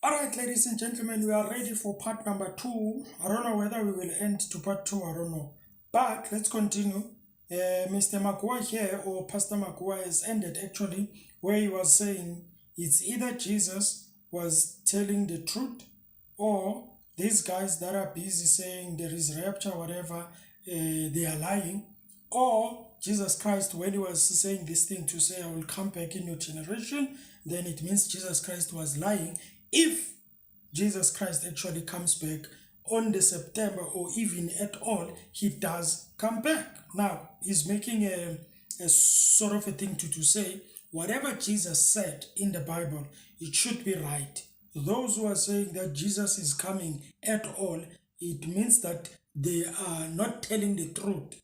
All right, ladies and gentlemen, we are ready for part number 2. I don't know whether we will end to part 2, I don't know. But let's continue. Mr. Magua here, or Pastor Magua, has ended actually where he was saying it's either Jesus was telling the truth, or these guys that are busy saying there is rapture, whatever, they are lying, or Jesus Christ, when he was saying this thing to say, I will come back in your generation, then it means Jesus Christ was lying. If Jesus Christ actually comes back on the September, or even at all, he does come back. Now, he's making a sort of a thing to say, whatever Jesus said in the Bible, it should be right. Those who are saying that Jesus is coming at all, it means that they are not telling the truth.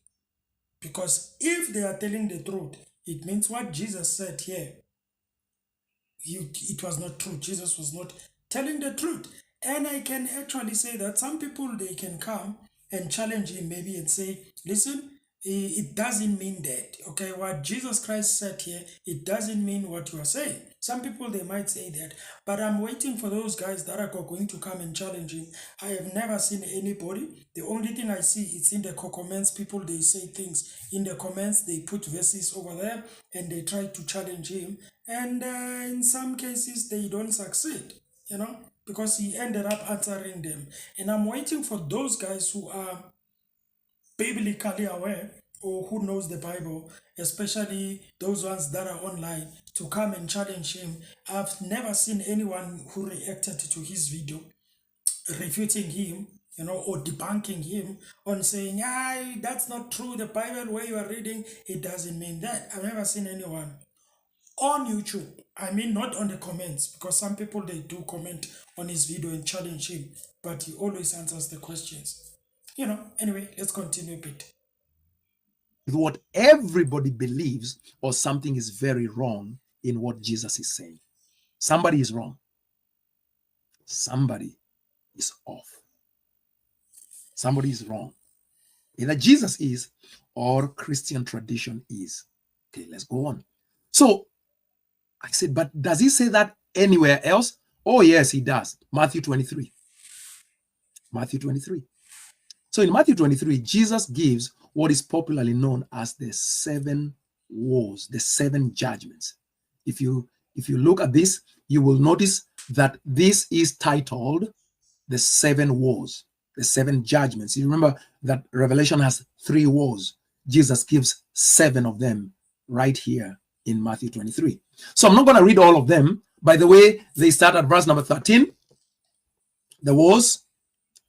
Because if they are telling the truth, it means what Jesus said here, it was not true. Jesus was not telling the truth. And I can actually say that some people, they can come and challenge him maybe and say, listen, it doesn't mean that. Okay, what Jesus Christ said here, it doesn't mean what you are saying. Some people, they might say that, but I'm waiting for those guys that are going to come and challenge him. I have never seen anybody. The only thing I see is in the comments. People, they say things in the comments, they put verses over there and they try to challenge him, and in some cases they don't succeed, because he ended up answering them. And I'm waiting for those guys who are biblically aware, or who knows the Bible, especially those ones that are online, to come and challenge him. I've never seen anyone who reacted to his video refuting him, or debunking him on saying, that's not true. The Bible where you are reading, it doesn't mean that. I've never seen anyone on YouTube. I mean, not on the comments, because some people, they do comment on his video and challenge him, but he always answers the questions. Anyway, let's continue a bit. What everybody believes, or something is very wrong in what Jesus is saying. Somebody is wrong. Somebody is off. Somebody is wrong. Either Jesus is, or Christian tradition is. Okay, let's go on. So I said, but does he say that anywhere else? Oh, yes, he does. Matthew 23. Matthew 23. So in Matthew 23, Jesus gives what is popularly known as the 7 woes, the 7 judgments. If you look at this, you will notice that this is titled the 7 woes, the 7 judgments. You remember that Revelation has 3 woes. Jesus gives 7 of them right here in Matthew 23. So I'm not going to read all of them. By the way, they start at verse number 13. The woes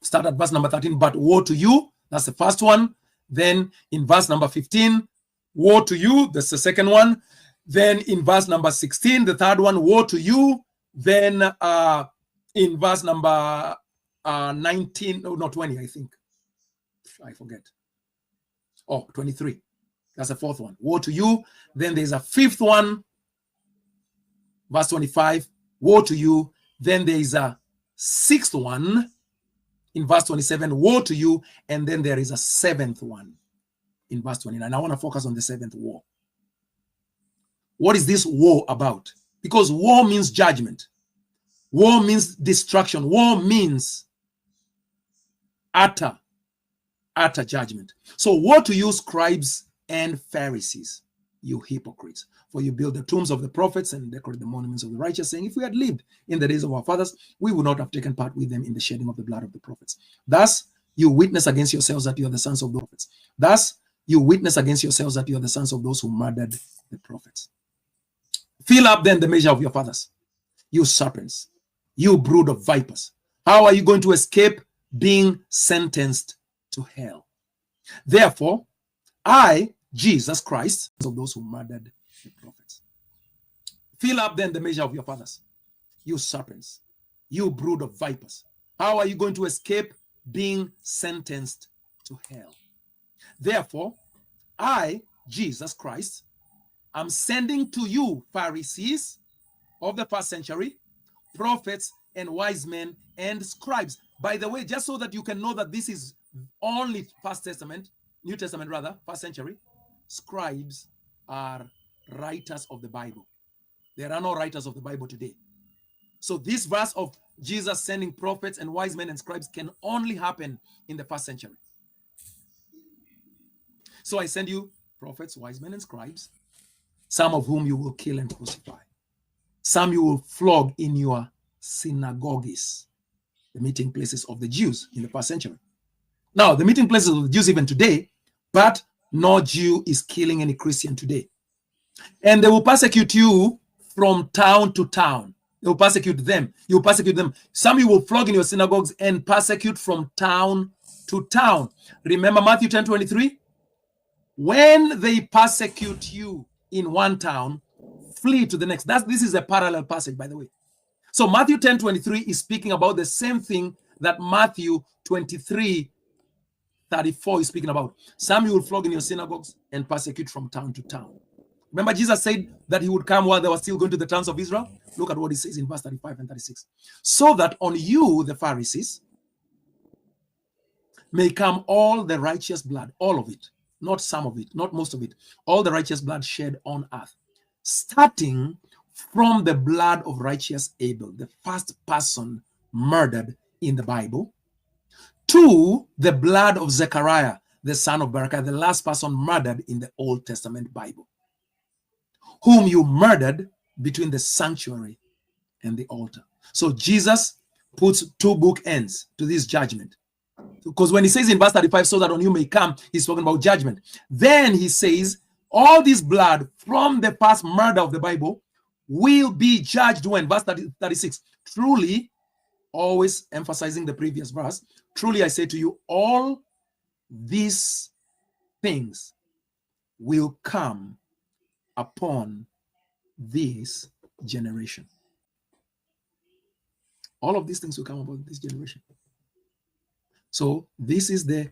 start at verse number 13, but woe to you. That's the first one. Then in verse number 15, woe to you. That's the second one. Then in verse number 16, the third one, woe to you. Then in verse number 19, no, not 20, I think. I forget. Oh, 23. That's the fourth one. Woe to you. Then there's a fifth one. Verse 25. Woe to you. Then there is a sixth one. In verse 27, woe to you. And then there is a seventh one in verse 29. I want to focus on the seventh woe. What is this woe about? Because woe means judgment. Woe means destruction. Woe means utter judgment. So woe to you, scribes and Pharisees, you hypocrites, for you build the tombs of the prophets and decorate the monuments of the righteous, saying, if we had lived in the days of our fathers, we would not have taken part with them in the shedding of the blood of the prophets. Thus you witness against yourselves that you are the sons of the prophets. Thus you witness against yourselves that you are the sons of those who murdered the prophets. Fill up then the measure of your fathers, you serpents, you brood of vipers. How are you going to escape being sentenced to hell? Therefore, I, Jesus Christ, of those who murdered the prophets. Fill up then the measure of your fathers, you serpents, you brood of vipers. How are you going to escape being sentenced to hell? Therefore, I, Jesus Christ, am sending to you, Pharisees of the first century, prophets and wise men and scribes. By the way, just so that you can know that this is only New Testament rather, first century, scribes are writers of the Bible. There are no writers of the Bible today. So this verse of Jesus sending prophets and wise men and scribes can only happen in the first century. So I send you prophets, wise men, and scribes, some of whom you will kill and crucify. Some you will flog in your synagogues, the meeting places of the Jews in the first century. Now, the meeting places of the Jews even today, but no Jew is killing any Christian today. And they will persecute you from town to town. They will persecute them. You will persecute them. Some you will flog in your synagogues and persecute from town to town. Remember Matthew 10:23? When they persecute you in one town, flee to the next. This is a parallel passage, by the way. So Matthew 10:23 is speaking about the same thing that Matthew 23:34 is speaking about. Some you will flog in your synagogues and persecute from town to town. Remember, Jesus said that he would come while they were still going to the towns of Israel? Look at what he says in verse 35 and 36. So that on you, the Pharisees, may come all the righteous blood, all of it, not some of it, not most of it, all the righteous blood shed on earth, starting from the blood of righteous Abel, the first person murdered in the Bible, to the blood of Zechariah, the son of Berechiah, the last person murdered in the Old Testament Bible, whom you murdered between the sanctuary and the altar. So Jesus puts two bookends to this judgment. Because when he says in verse 35, so that on you may come, he's talking about judgment. Then he says, all this blood from the past murder of the Bible will be judged when? Verse 36. Truly, always emphasizing the previous verse, truly I say to you, all these things will come upon this generation. All of these things will come upon this generation. So this is the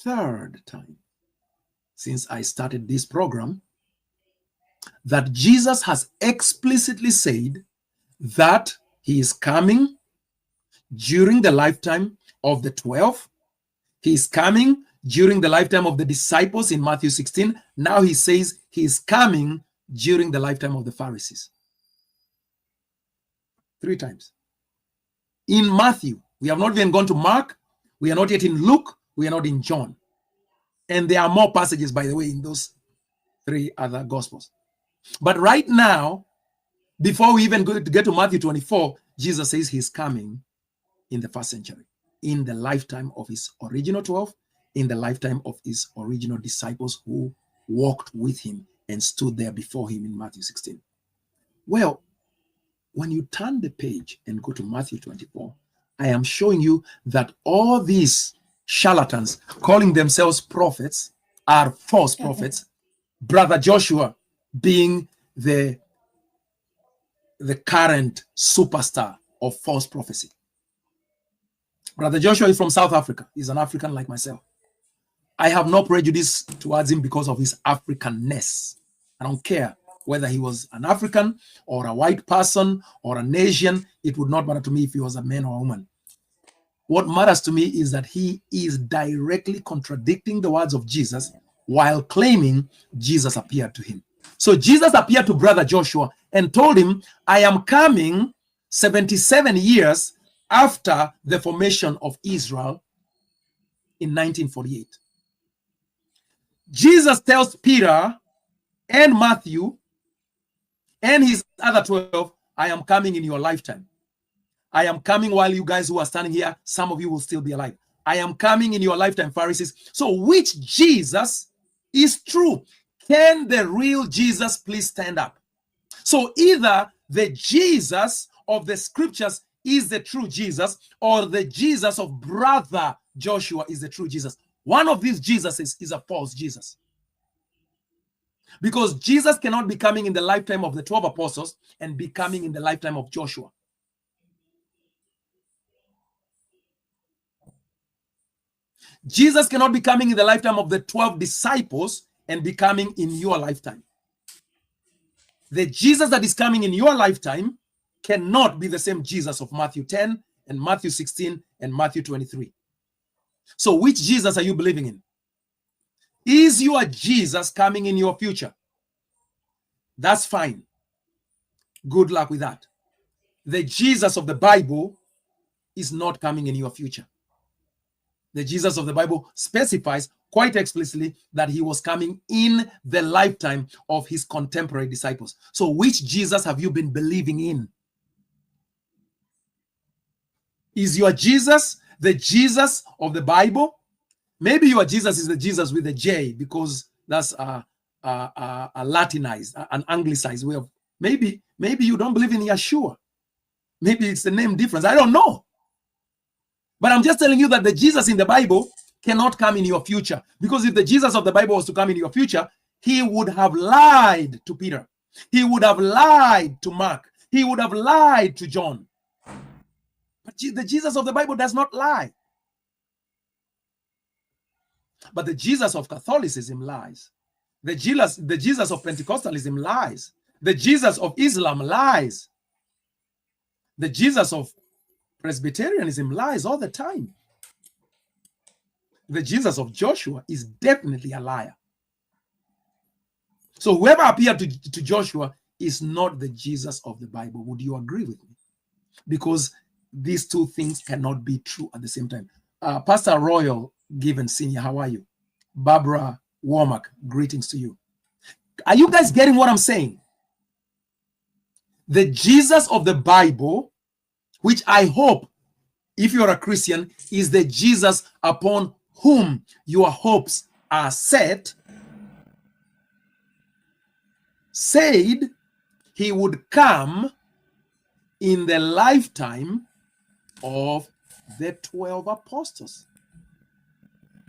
third time since I started this program that Jesus has explicitly said that he is coming during the lifetime of the 12. He is coming during the lifetime of the disciples in Matthew 16. Now he says he is coming during the lifetime of the Pharisees. 3 times. In Matthew, we have not even gone to Mark. We are not yet in Luke. We are not in John. And there are more passages, by the way, in those 3 other Gospels. But right now, before we even get to Matthew 24, Jesus says he's coming in the first century, in the lifetime of his original 12, in the lifetime of his original disciples who walked with him and stood there before him in Matthew 16. Well, when you turn the page and go to Matthew 24, I am showing you that all these charlatans calling themselves prophets are false prophets. Brother Joshua being the current superstar of false prophecy. Brother Joshua is from South Africa. He's an African like myself. I have no prejudice towards him because of his Africanness. I don't care whether he was an African or a white person or an Asian. It would not matter to me if he was a man or a woman. What matters to me is that he is directly contradicting the words of Jesus while claiming Jesus appeared to him. So Jesus appeared to Brother Joshua and told him, I am coming 77 years after the formation of Israel in 1948. Jesus tells Peter and Matthew and his other 12, I am coming in your lifetime. I am coming while you guys who are standing here, some of you will still be alive. I am coming in your lifetime, Pharisees. So which Jesus is true? Can the real Jesus please stand up? So either the Jesus of the scriptures is the true Jesus, or the Jesus of Brother Joshua is the true Jesus. One of these Jesuses is a false Jesus. Because Jesus cannot be coming in the lifetime of the 12 apostles and be coming in the lifetime of Joshua. Jesus cannot be coming in the lifetime of the 12 disciples and be coming in your lifetime. The Jesus that is coming in your lifetime cannot be the same Jesus of Matthew 10 and Matthew 16 and Matthew 23. So which Jesus are you believing in? Is your Jesus coming in your future? That's fine. Good luck with that. The Jesus of the Bible is not coming in your future. The Jesus of the Bible specifies quite explicitly that he was coming in the lifetime of his contemporary disciples. So which Jesus have you been believing in? Is your Jesus the Jesus of the Bible? Maybe your Jesus is the Jesus with a J, because that's a Latinized, an anglicized way of, maybe you don't believe in Yeshua. Maybe it's the name difference. I don't know. But I'm just telling you that the Jesus in the Bible cannot come in your future. Because if the Jesus of the Bible was to come in your future, he would have lied to Peter. He would have lied to Mark. He would have lied to John. But the Jesus of the Bible does not lie. But the Jesus of Catholicism lies. The Jesus of Pentecostalism lies. The Jesus of Islam lies. The Jesus of Presbyterianism lies all the time. The Jesus of Joshua is definitely a liar. So whoever appeared to Joshua is not the Jesus of the Bible. Would you agree with me? Because these two things cannot be true at the same time. Pastor Royal Given Senior, how are you? Barbara Womack, greetings to you. Are you guys getting what I'm saying? The Jesus of the Bible, which I hope, if you're a Christian, is the Jesus upon whom your hopes are set, said he would come in the lifetime of the 12 apostles.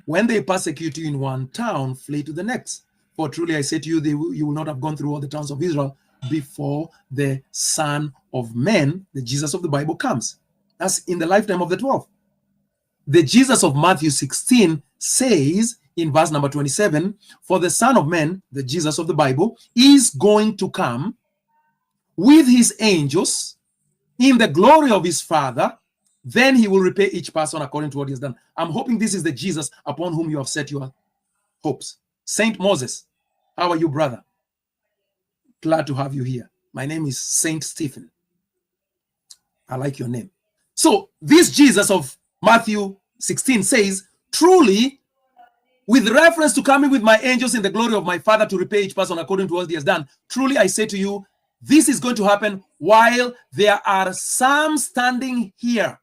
When they persecute you in one town, flee to the next. For truly I say to you, you will not have gone through all the towns of Israel before the Son of Man, the Jesus of the Bible, comes. That's in the lifetime of the 12. The Jesus of Matthew 16 says in verse number 27, for the Son of Man, the Jesus of the Bible, is going to come with his angels in the glory of his Father. Then he will repay each person according to what he has done. I'm hoping this is the Jesus upon whom you have set your hopes. Saint Moses, how are you, brother? Glad to have you here. My name is Saint Stephen. I like your name. So this Jesus of Matthew 16 says, truly, with reference to coming with my angels in the glory of my Father to repay each person according to what he has done, truly I say to you, this is going to happen while there are some standing here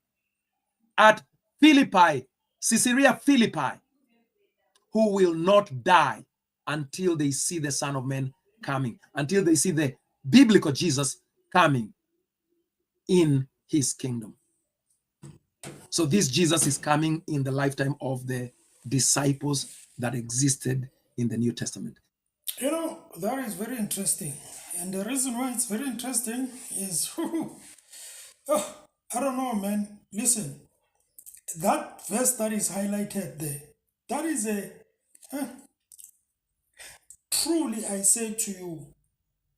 at Philippi, Caesarea Philippi, who will not die until they see the Son of Man coming, until they see the biblical Jesus coming in his kingdom. So this Jesus is coming in the lifetime of the disciples that existed in the New Testament. You know, that is very interesting. And the reason why it's very interesting is, oh, I don't know, man. Listen, that verse that is highlighted there, that is truly I say to you,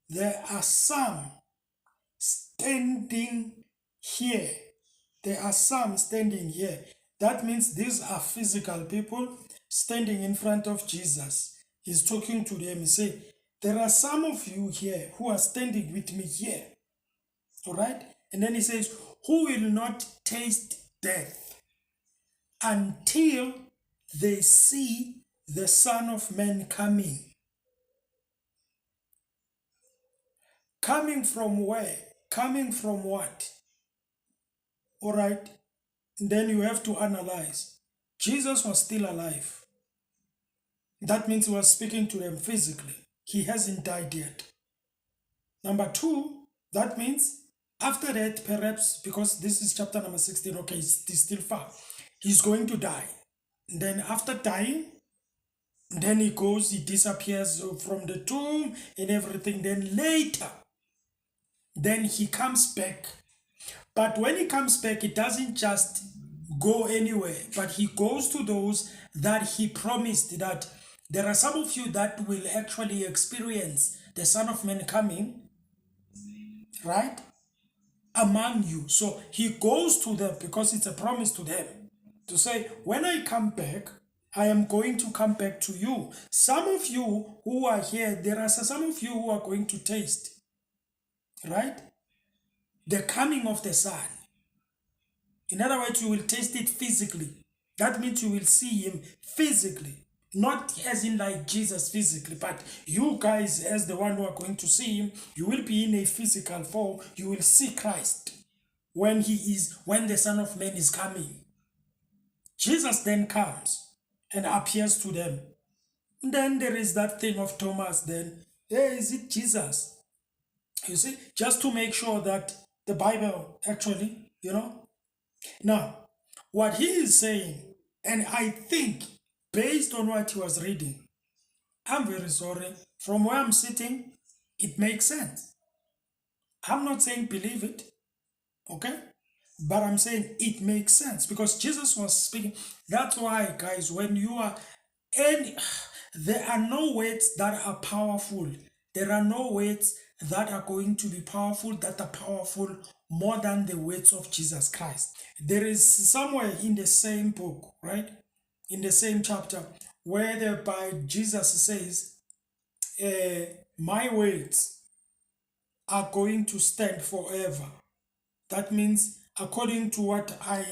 there are some standing here. There are some standing here. That means these are physical people standing in front of Jesus. He's talking to them. He said, there are some of you here who are standing with me here. All right? And then he says, who will not taste death until they see the Son of Man coming. Coming from where? Coming from what? All right? Then you have to analyze. Jesus was still alive. That means he was speaking to them physically. He hasn't died yet. Number two, that means after that, perhaps, because this is chapter number 16, okay, it's still far. He's going to die. Then after dying, then he goes, he disappears from the tomb and everything. Then later, then he comes back. But when he comes back, it doesn't just go anywhere, but he goes to those that he promised that there are some of you that will actually experience the Son of Man coming, right, among you. So he goes to them because it's a promise to them to say, when I come back, I am going to come back to you. Some of you who are here, there are some of you who are going to taste, right, the coming of the Son. In other words, you will taste it physically. That means you will see him physically. Not as in like Jesus physically, but you guys, as the one who are going to see him, you will be in a physical form. You will see Christ when when the Son of Man is coming. Jesus then comes and appears to them. And then there is that thing of Thomas then. Hey, is it Jesus? You see, just to make sure that the Bible actually, Now, what he is saying, and I think based on what he was reading, I'm very sorry, from where I'm sitting, it makes sense. I'm not saying believe it, okay? But I'm saying it makes sense because Jesus was speaking. That's why, guys, when you are any, there are no words that are powerful. There are no words that are going to be powerful, that are powerful more than the words of Jesus Christ. There is somewhere in the same book, right? In the same chapter, whereby Jesus says, my words are going to stand forever. That means, according to what I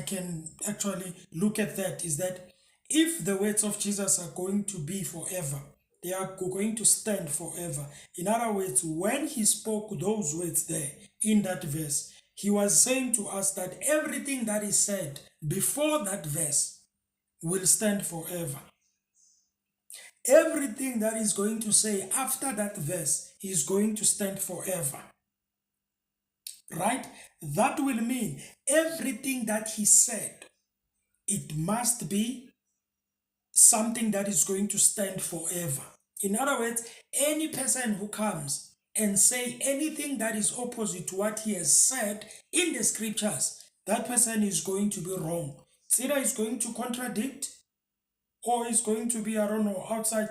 can actually look at that, is that if the words of Jesus are going to be forever, they are going to stand forever. In other words, when he spoke those words there in that verse, he was saying to us that everything that is said before that verse will stand forever. Everything that is going to say after that verse is going to stand forever. Right? That will mean everything that he said, it must be something that is going to stand forever. In other words, any person who comes and say anything that is opposite to what he has said in the scriptures, that person is going to be wrong. It's either he's going to contradict or it's going to be, I don't know, outside.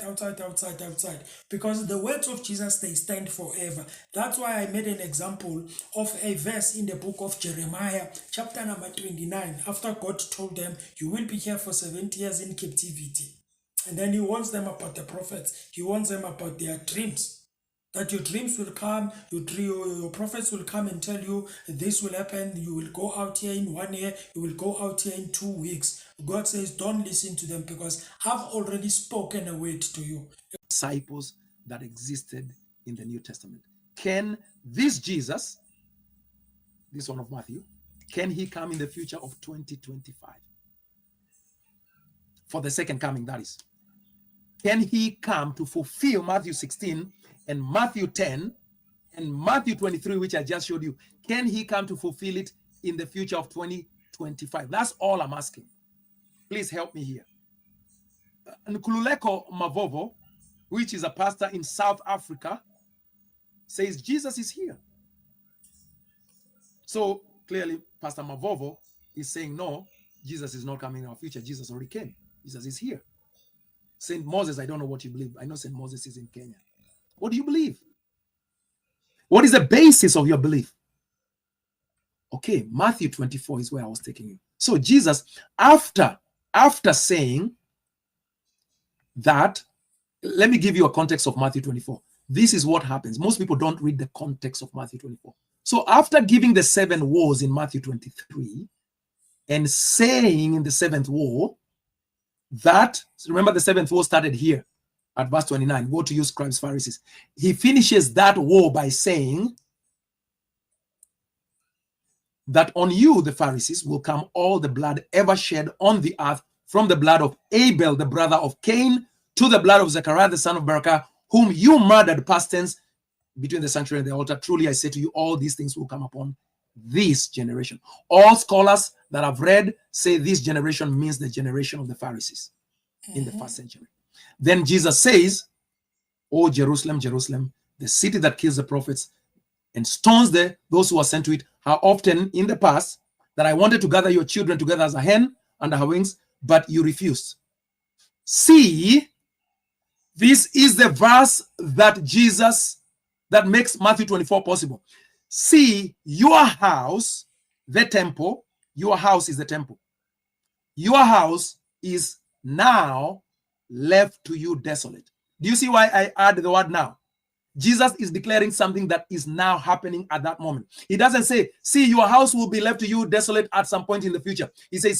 Because the words of Jesus, they stand forever. That's why I made an example of a verse in the book of Jeremiah, chapter number 29. After God told them, you will be here for 70 years in captivity. And then he warns them about the prophets. He warns them about their dreams. That your dreams will come, your prophets will come and tell you this will happen. You will go out here in 1 year, you will go out here in 2 weeks. God says, don't listen to them because I've already spoken a word to you. Disciples that existed in the New Testament. Can this Jesus, this one of Matthew, can he come in the future of 2025? For the second coming, that is. Can he come to fulfill Matthew 16 and Matthew 10 and Matthew 23, which I just showed you? Can he come to fulfill it in the future of 2025? That's all I'm asking. Please help me here. Nkululeko Mavovo, which is a pastor in South Africa, says Jesus is here. So clearly, Pastor Mavovo is saying, no, Jesus is not coming in our future. Jesus already came. Jesus is here. St. Moses, I don't know what you believe. I know St. Moses is in Kenya. What do you believe? What is the basis of your belief? Okay, Matthew 24 is where I was taking you. So Jesus, after saying that, let me give you a context of Matthew 24. This is what happens. Most people don't read the context of Matthew 24. So after giving the 7 woes in Matthew 23 and saying in the 7th woe that, remember the 7th woe started here at verse 29, woe to you scribes, Pharisees. He finishes that woe by saying that on you, the Pharisees, will come all the blood ever shed on the earth, from the blood of Abel, the brother of Cain, to the blood of Zechariah, the son of Berechiah, whom you murdered, past tense, between the sanctuary and the altar. Truly, I say to you, all these things will come upon this generation. All scholars that I've read say this generation means the generation of the Pharisees in the first century. Then Jesus says, "O Jerusalem, Jerusalem, the city that kills the prophets and stones those who are sent to it, how often in the past that I wanted to gather your children together as a hen under her wings, but you refused." See, this is the verse that makes Matthew 24 possible. See, your house, the temple, your house is the temple. Your house is now left to you desolate. Do you see why I add the word now? Jesus is declaring something that is now happening at that moment. He doesn't say, see, your house will be left to you desolate at some point in the future. He says,